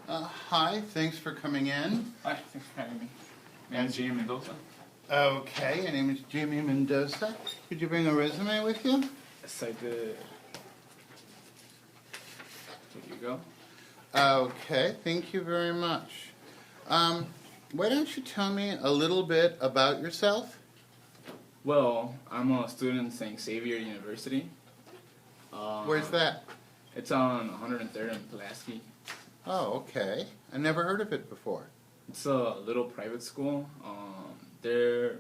Hi, thanks for coming in. Hi, thanks for having me. My name is Jamie Mendoza. Okay, your name is Jamie Mendoza. Could you bring a resume with you? Yes, I did. Here you go. Okay, thank you very much. Why don't you tell me a little bit about yourself? Well, I'm a student at St. Xavier University. Where's that? It's on 103rd and Pulaski. Oh, okay. I never heard of it before. It's a little private school. They're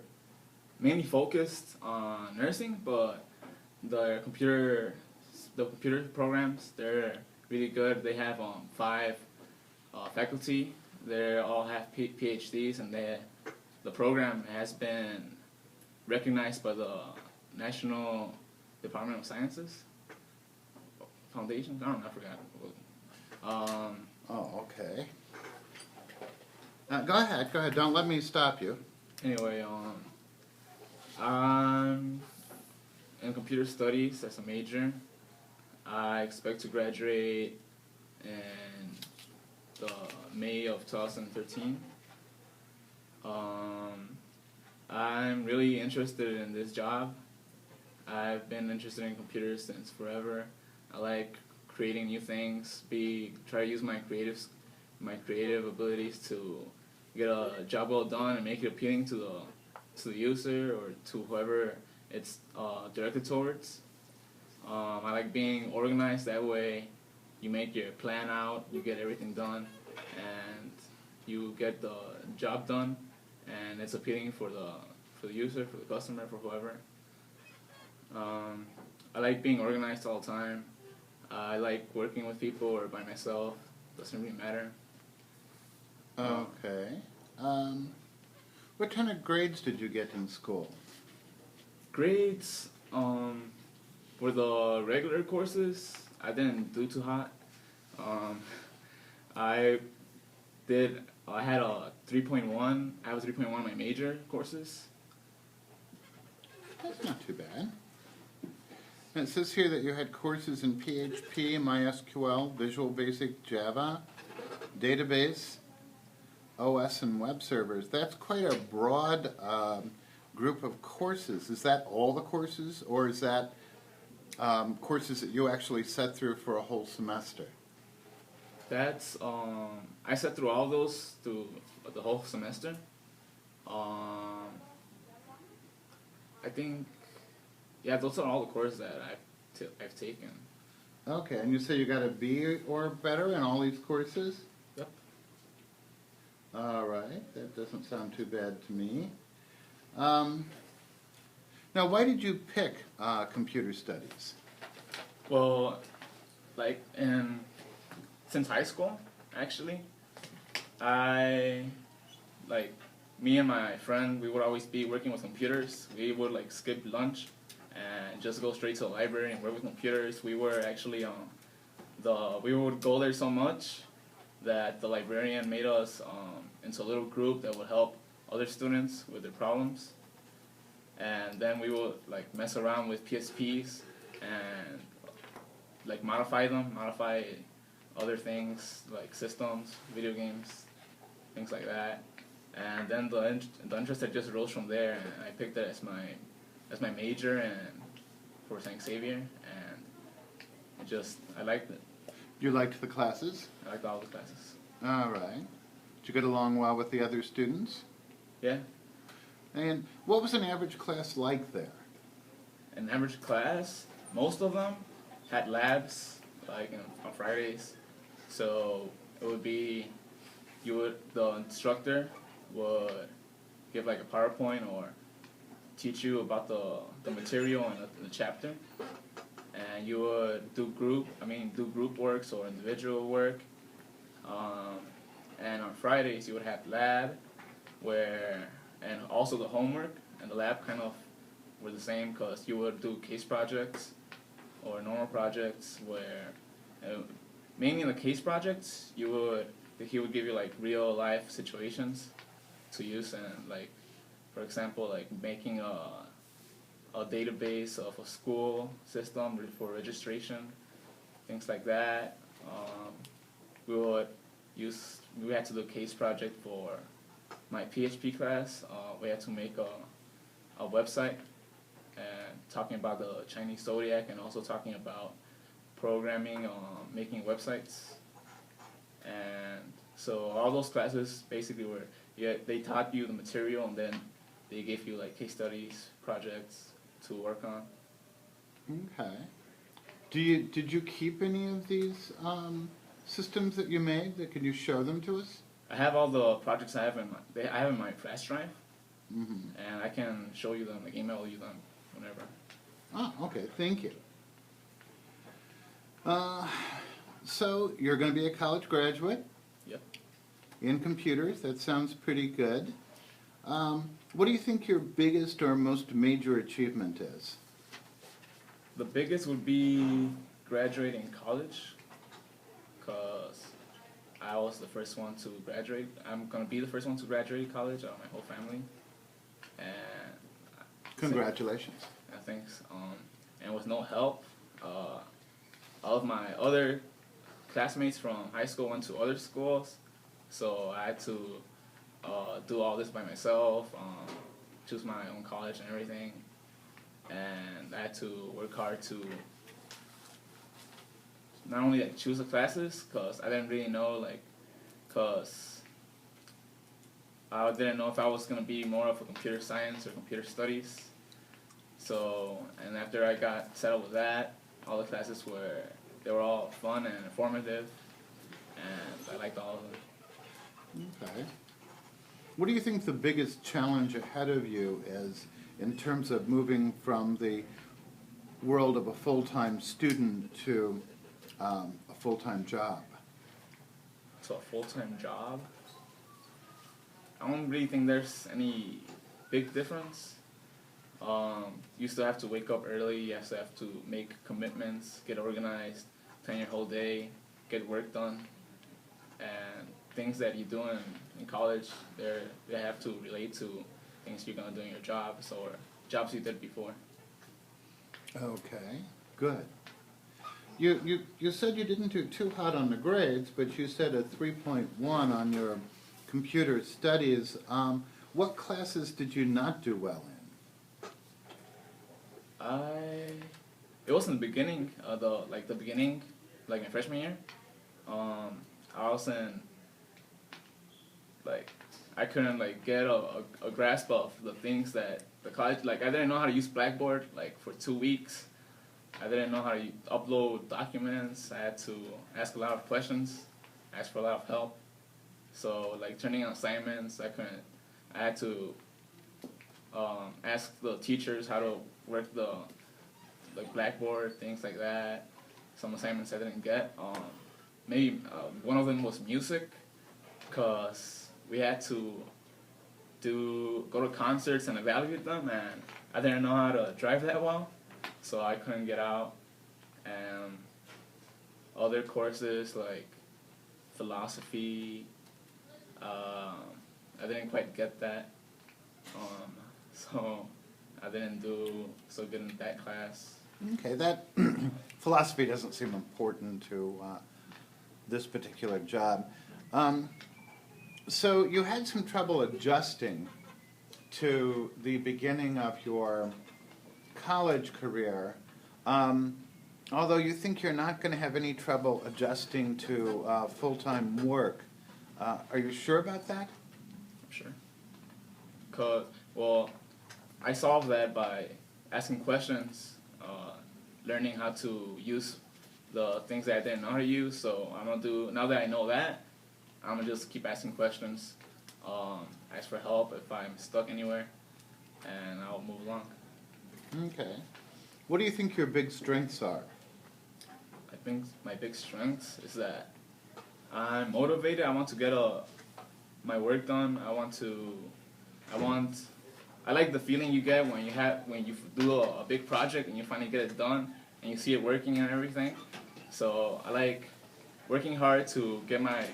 mainly focused on nursing, but the computer programs, they're really good. They have 5 faculty. They all have PhDs, and the program has been recognized by the National Department of Sciences Foundation. I forgot. Oh, okay. Go ahead. Don't let me stop you. Anyway, I'm in computer studies as a major. I expect to graduate in the May of 2013. I'm really interested in this job. I've been interested in computers since forever. I like creating new things. Try to use my creative abilities to get a job well done and make it appealing to the user or to whoever it's directed towards. I like being organized. That way, you make your plan out, you get everything done, and you get the job done, and it's appealing for the user, for the customer, for whoever. I like being organized all the time. I like working with people or by myself. Doesn't really matter. Okay. What kind of grades did you get in school? Grades, for the regular courses, I didn't do too hot. I had a 3.1. I have a 3.1 in my major courses. That's not too bad. And it says here that you had courses in PHP, MySQL, Visual Basic, Java, database, OS, and web servers. That's quite a broad group of courses. Is that all the courses, or is that courses that you actually set through for a whole semester? That's I sat through all those through the whole semester. I think, yeah, those are all the courses that I've taken. Okay, and you say you got a B or better in all these courses? Yep. All right, that doesn't sound too bad to me. Now, why did you pick computer studies? Well, like since high school, actually, me and my friend, we would always be working with computers. We would skip lunch and just go straight to the library and work with computers. We were actually we would go there so much that the librarian made us into a little group that would help other students with their problems. And then we would mess around with PSPs and modify other things like systems, video games, things like that. And then the interest that just rose from there, and I picked it as my major and for St. Xavier, and I liked it. You liked the classes? I liked all the classes. All right. Did you get along well with the other students? Yeah. And what was an average class like there? An average class, most of them had labs on Fridays. So it would be the instructor would give a PowerPoint or teach you about the material in the chapter, and you would do group works or individual work. And on Fridays you would have lab, and also the homework and the lab kind of were the same, because you would do case projects or normal projects where mainly in the case projects he would give you real life situations to use, and for example making a database of a school system for registration, things like that. We would we had to do a case project for my PHP class. We had to make a website and talking about the Chinese zodiac and also talking about programming, making websites. And so all those classes basically were, they taught you the material and then they gave you like case studies, projects to work on. Okay. Did you keep any of these systems that you made? Can you show them to us? I have all the projects I have in my flash drive, Mm-hmm. and I can show you them, like email you them whenever. Oh, okay. Thank you. So you're going to be a college graduate Yep. in computers. That sounds pretty good. What do you think your biggest or most major achievement is? The biggest would be graduating college, because I was the first one to graduate. I'm going to be the first one to graduate college out of my whole family. And Congratulations. thanks. And with no help, all of my other classmates from high school went to other schools, so I had to do all this by myself, choose my own college and everything, and I had to work hard to not only like choose the classes, cause I didn't really know cause I didn't know if I was gonna be more of a computer science or computer studies. So, and after I got settled with that, all the classes they were all fun and informative, and I liked all of them. Okay. What do you think the biggest challenge ahead of you is in terms of moving from the world of a full-time student to a full-time job? So a full-time job, I don't really think there's any big difference. You still have to wake up early, you still have to make commitments, get organized, plan your whole day, get work done, and things that you do in college, they have to relate to things you're gonna do in your jobs or jobs you did before. Okay, good. You said you didn't do too hot on the grades, but you said a 3.1 on your computer studies. What classes did you not do well in? It was in the beginning, like my freshman year. I was in, I couldn't get a grasp of the things that the college, I didn't know how to use Blackboard, for 2 weeks. I didn't know how to upload documents. I had to ask a lot of questions, ask for a lot of help. So turning in assignments, I had to ask the teachers how to work the Blackboard, things like that. Some assignments I didn't get. Maybe one of them was music, because we had to go to concerts and evaluate them, and I didn't know how to drive that well, so I couldn't get out. And other courses like philosophy, I didn't quite get that, so I didn't do so good in that class. Okay, that philosophy doesn't seem important to this particular job. So you had some trouble adjusting to the beginning of your college career. Although you think you're not going to have any trouble adjusting to full-time work. Are you sure about that? I'm sure. Well, I solved that by asking questions, learning how to use the things that I didn't know how to use. So I'm gonna do, now that I know that, I'm gonna just keep asking questions, ask for help if I'm stuck anywhere, and I'll move along. Okay. What do you think your big strengths are? I think my big strengths is that I'm motivated. I want to get my work done. I like the feeling you get when you do a big project and you finally get it done and you see it working and everything. So I like working hard to get my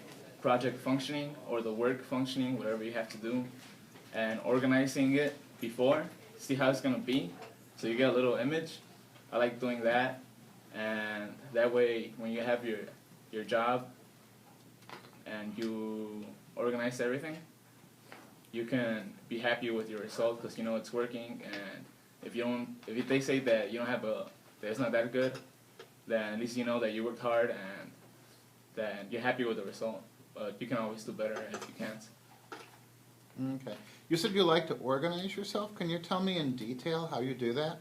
project functioning or the work functioning, whatever you have to do, and organizing it before, see how it's gonna be, so you get a little image. I like doing that, and that way when you have your job and you organize everything, you can be happy with your result because you know it's working. And if they say that you don't have that it's not that good, then at least you know that you worked hard and that you're happy with the result. But you can always do better if you can't. Okay. You said you like to organize yourself. Can you tell me in detail how you do that?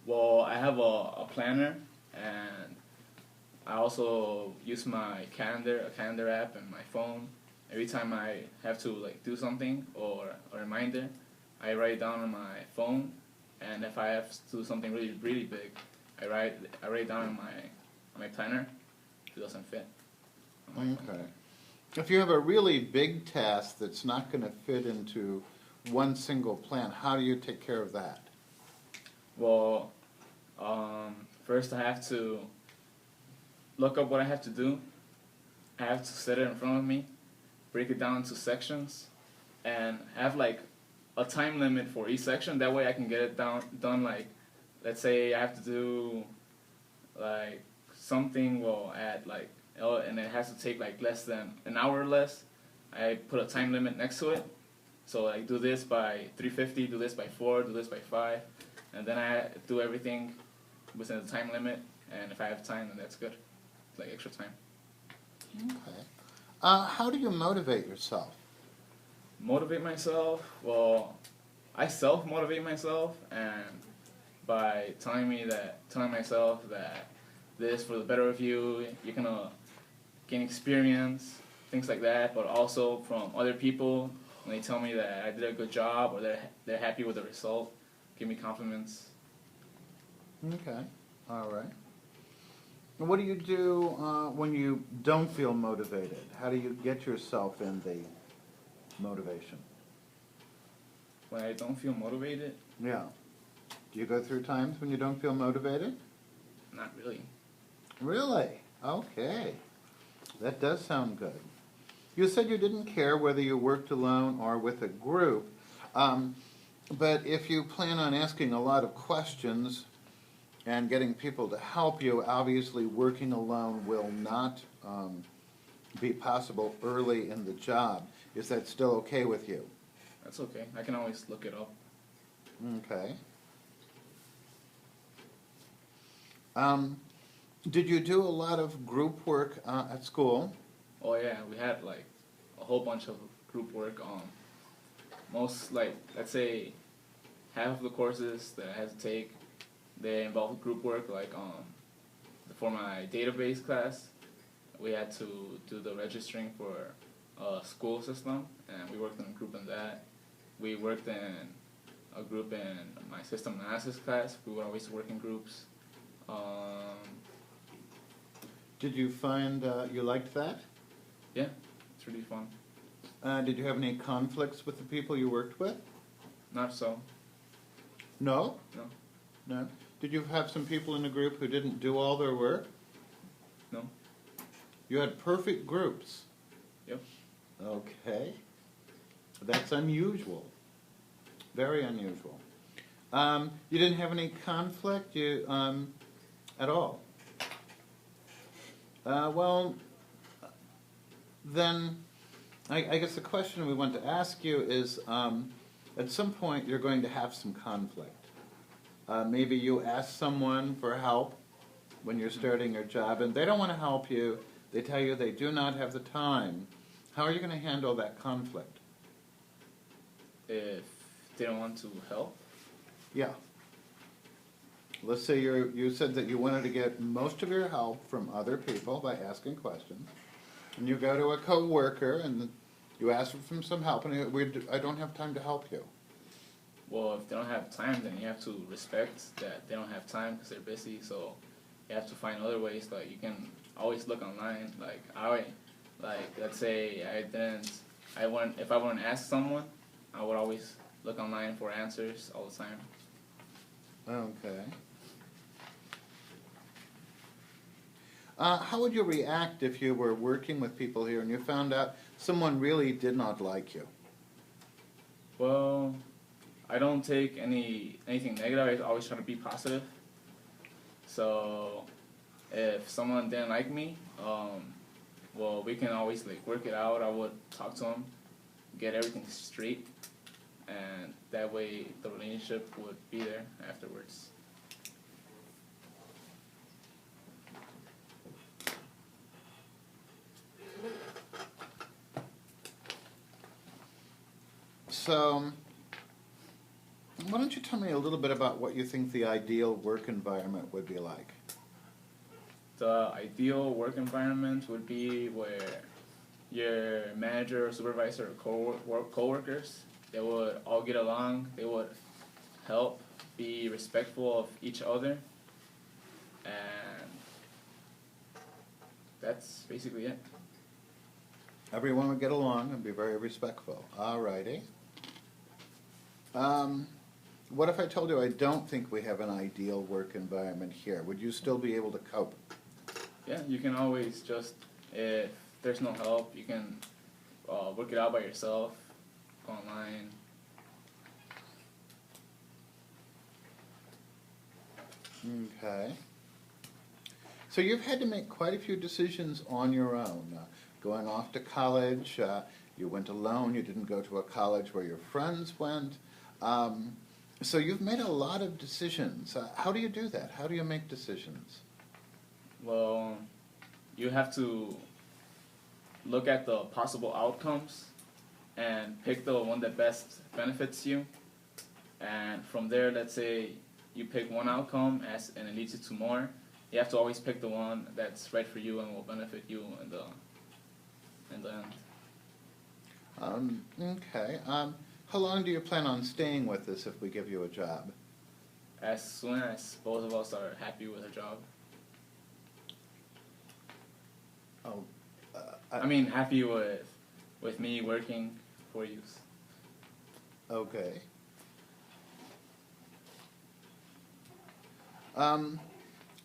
Well, I have a planner, and I also use my a calendar app in my phone. Every time I have to like do something or a reminder, I write it down on my phone. And if I have to do something really really big, I write it down on my planner. If it doesn't fit. Okay. If you have a really big task that's not going to fit into one single plan, how do you take care of that? Well, first I have to look up what I have to do. I have to set it in front of me, break it down into sections, and have like a time limit for each section. That way I can get it done like, let's say I have to do like something, well, at like, and it has to take like less than an hour or less. I put a time limit next to it. So I do this by 3:50, do this by 4, do this by 5, and then I do everything within the time limit. And if I have time, then that's good. It's like extra time. Okay. How do you motivate yourself? Motivate myself? Well, I self-motivate myself, and by telling myself that this for the better of you, you're gonna gain experience, things like that, but also from other people when they tell me that I did a good job or they're happy with the result, give me compliments. Okay. All right. And what do you do when you don't feel motivated? How do you get yourself in the motivation? When I don't feel motivated, Yeah. Do you go through times when you don't feel motivated? not really. Really? Okay. That does sound good. You said you didn't care whether you worked alone or with a group, but if you plan on asking a lot of questions and getting people to help you, obviously working alone will not be possible early in the job. Is that still okay with you? That's okay. I can always look it up. Okay. Did you do a lot of group work at school? Oh yeah, we had like a whole bunch of group work. Most like, let's say half of the courses that I had to take, they involved group work. Like for my database class, we had to do the registering for a school system, and we worked in a group in that. We worked in a group in my system analysis class. We would always work in groups. Did you find you liked that? Yeah, it's really fun. Did you have any conflicts with the people you worked with? Not so. No? No. No? Did you have some people in the group who didn't do all their work? No. You had perfect groups? Yep. Okay. That's unusual. Very unusual. You didn't have any conflict at all? Well, then I guess the question we want to ask you is, at some point you're going to have some conflict. Maybe you ask someone for help when you're starting your job and they don't want to help you. They tell you they do not have the time. How are you going to handle that conflict? If they don't want to help? Yeah. Let's say you said that you wanted to get most of your help from other people by asking questions. And you go to a co-worker and you ask for some help and I don't have time to help you. Well, if they don't have time, then you have to respect that they don't have time because they're busy. So you have to find other ways. Like you can always look online. Let's say if I want to ask someone, I would always look online for answers all the time. Okay. How would you react if you were working with people here and you found out someone really did not like you? Well, I don't take anything negative. I always try to be positive. So if someone didn't like me, well, we can always like work it out. I would talk to him, get everything straight, and that way the relationship would be there afterwards. So, why don't you tell me a little bit about what you think the ideal work environment would be like? The ideal work environment would be where your manager or supervisor or co-workers, they would all get along, they would help, be respectful of each other, and that's basically it. Everyone would get along and be very respectful. All righty. What if I told you I don't think we have an ideal work environment here? Would you still be able to cope? Yeah, you can always just, if there's no help, you can work it out by yourself, go online. Okay. So you've had to make quite a few decisions on your own. Going off to college, you went alone, you didn't go to a college where your friends went. So you've made a lot of decisions. How do you do that? How do you make decisions? Well, you have to look at the possible outcomes and pick the one that best benefits you. And from there, let's say you pick one outcome and it leads you to more. You have to always pick the one that's right for you and will benefit you in the end. Okay. How long do you plan on staying with us if we give you a job? As soon as both of us are happy with our job. Oh, I mean, happy with me working for you. okay.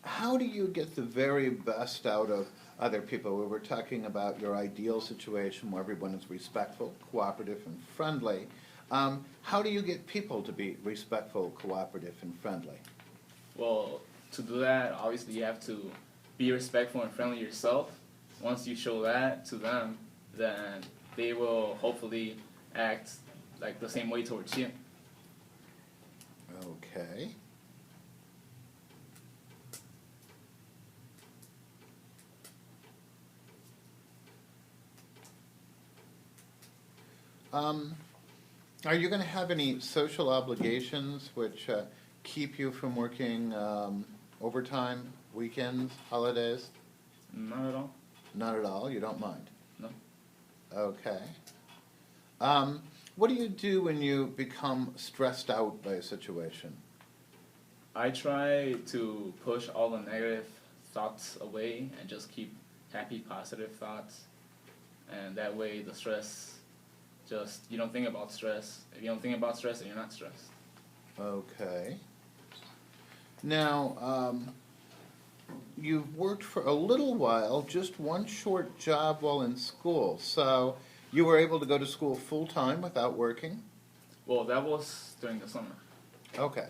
How do you get the very best out of other people? We were talking about your ideal situation where everyone is respectful, cooperative, and friendly. How do you get people to be respectful, cooperative, and friendly? Well, to do that, obviously you have to be respectful and friendly yourself. Once you show that to them, then they will hopefully act like the same way towards you. Okay. Are you going to have any social obligations which keep you from working overtime, weekends, holidays? Not at all. Not at all? You don't mind? No. Okay. What do you do when you become stressed out by a situation? I try to push all the negative thoughts away and just keep happy, positive thoughts. And that way the stress, you don't think about stress. If you don't think about stress, then you're not stressed. Okay. Now, you've worked for a little while, just one short job while in school. So you were able to go to school full-time without working? Well, that was during the summer. Okay.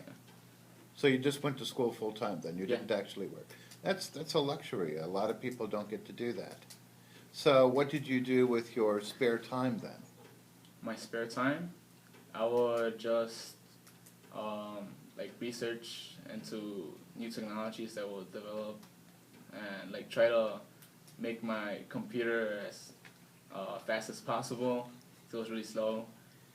So you just went to school full-time then? You Yeah. didn't actually work? That's a luxury. A lot of people don't get to do that. So what did you do with your spare time then? My spare time, I would just like research into new technologies that will develop and like try to make my computer as fast as possible. So it was really slow,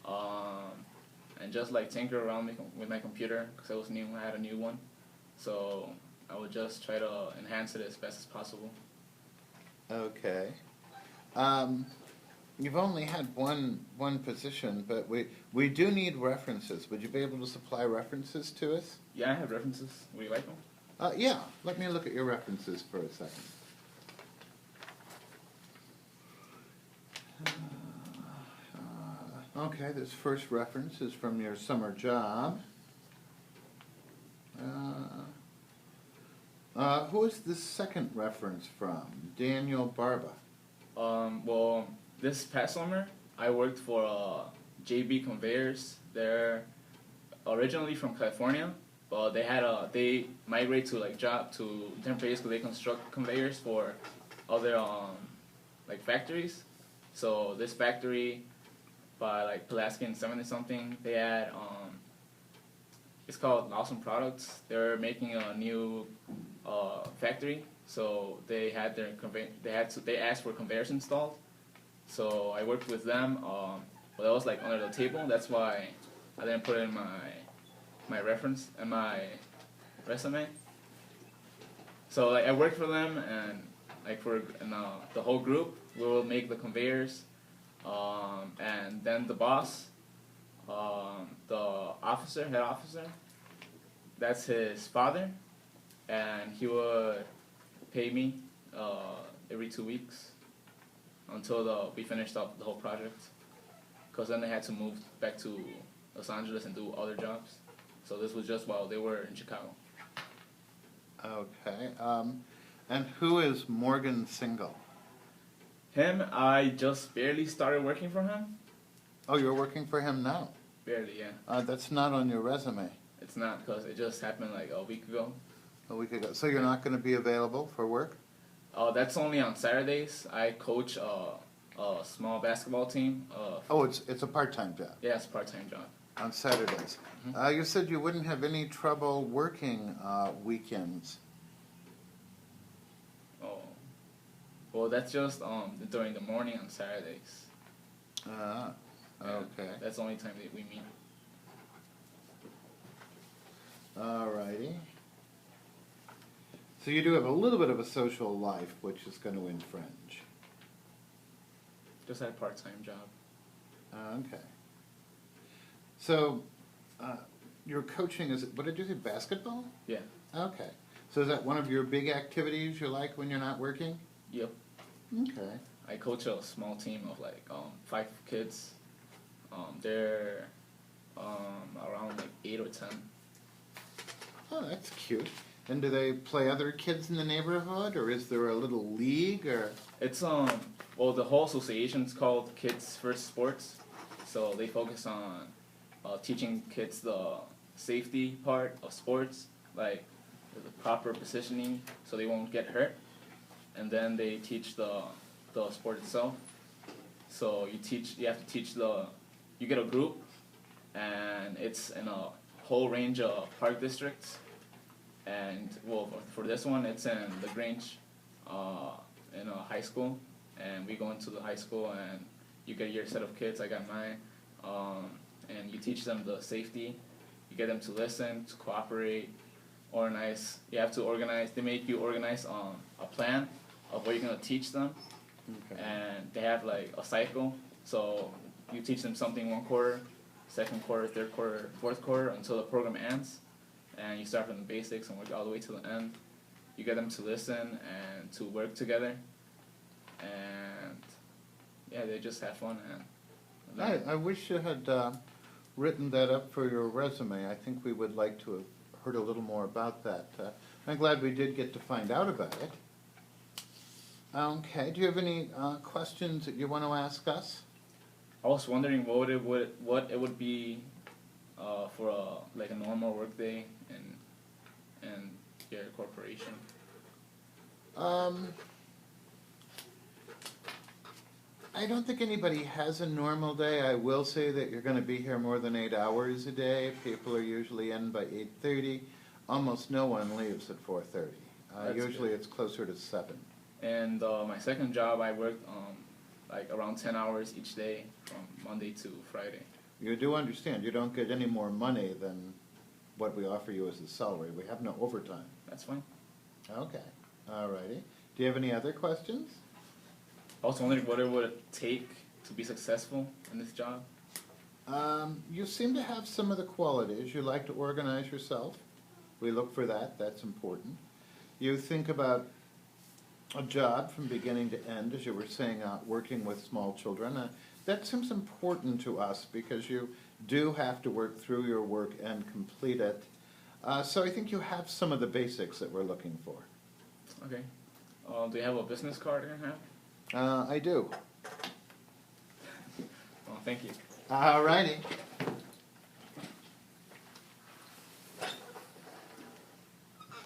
and just like tinker around with my computer because it was new. I had a new one, so I would just try to enhance it as fast as possible. Okay. You've only had one position, but we do need references. Would you be able to supply references to us? Yeah, I have references. Would you like them? Yeah, let me look at your references for a second. Okay, this first reference is from your summer job. Who is this second reference from? Daniel Barba. Well, this past summer, I worked for JB Conveyors. They're originally from California, but they migrate to like job to different places because they construct conveyors for other like factories. So this factory by like Pulaski and 70 something, they had it's called Lawson Products. They're making a new factory, so they had their they asked for conveyors installed. So I worked with them, but that was like under the table. That's why I didn't put it in my reference and my resume. So like I worked for them, and like the whole group, we will make the conveyors, and then the boss, the head officer, that's his father, and he would pay me every 2 weeks until we finished up the whole project. Because then they had to move back to Los Angeles and do other jobs. So this was just while they were in Chicago. Okay. And who is Morgan Single? Him, I just barely started working for him. Oh, you're working for him now? Barely, yeah. That's not on your resume. It's not, because it just happened like a week ago. A week ago. So you're not going to be available for work? That's only on Saturdays. I coach a small basketball team. Oh, it's a part-time job. Yeah, it's a part-time job. On Saturdays. You said you wouldn't have any trouble working weekends. Oh, well, that's just during the morning on Saturdays. Okay. That's the only time that we meet. Alrighty. So you do have a little bit of a social life, which is going to infringe. Just had a part-time job. Okay. So, your coaching is, what did you say, basketball? Yeah. Okay. So is that one of your big activities you like when you're not working? Yep. Okay. I coach a small team of like 5 kids. They're around like 8 or 10. Oh, that's cute. And do they play other kids in the neighborhood, or is there a little league, or? It's well, the whole association is called Kids First Sports, so they focus on teaching kids the safety part of sports, like the proper positioning, so they won't get hurt, and then they teach the sport itself. So you have to teach you get a group, and it's in a whole range of park districts. And well, for this one, it's in LaGrange, in a high school, and we go into the high school, and you get your set of kids. I got mine, and you teach them the safety. You get them to listen, to cooperate, organize. You have to organize. They make you organize a plan of what you're gonna teach them, Okay. and they have like a cycle. So you teach them something 1 quarter, 2nd quarter, 3rd quarter, 4th quarter until the program ends. And you start from the basics and work all the way to the end. You get them to listen and to work together, and yeah, they just have fun. And I wish you had written that up for your resume. I think we would like to have heard a little more about that. I'm glad we did get to find out about it. Okay, do you have any questions that you want to ask us? I was wondering what it would be for like a normal work day in your corporation. I don't think anybody has a normal day. I will say that you're going to be here more than 8 hours a day. People are usually in by 8:30. Almost no one leaves at 4:30. Usually good. it's closer to 7. And my second job, I worked like around 10 hours each day from Monday to Friday. You do understand you don't get any more money than what we offer you as a salary. We have no overtime. That's fine. Okay, all righty. Do you have any other questions? I was wondering what it would take to be successful in this job. You seem to have some of the qualities. You like to organize yourself. We look for that. That's important. You think about a job from beginning to end, as you were saying, working with small children. That seems important to us because you do have to work through your work and complete it. So I think you have some of the basics that we're looking for. Okay. Do you have a business card you can have? I do. Well, thank you. All righty.